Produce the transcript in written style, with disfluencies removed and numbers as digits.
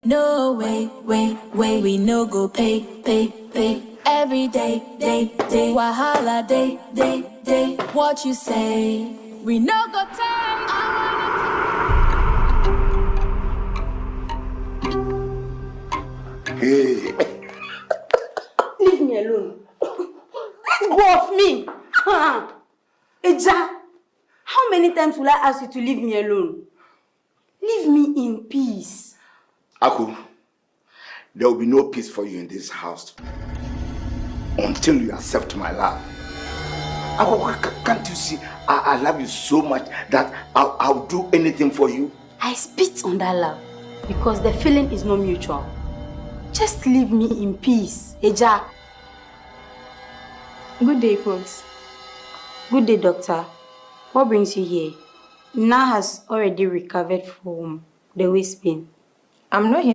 No way, we no go pay. Every day, wahala day. What you say? We no go take. Hey. Leave me alone. Let go of me. Eja, how many times will I ask you to leave me alone? Leave me in peace. Aku, there will be no peace for you in this house until you accept my love. Aku, can't you see I love you so much that I'll do anything for you? I spit on that love because the feeling is not mutual. Just leave me in peace, Eja. Good day, folks. Good day, doctor. What brings you here? Na has already recovered from the waist pain. I'm not here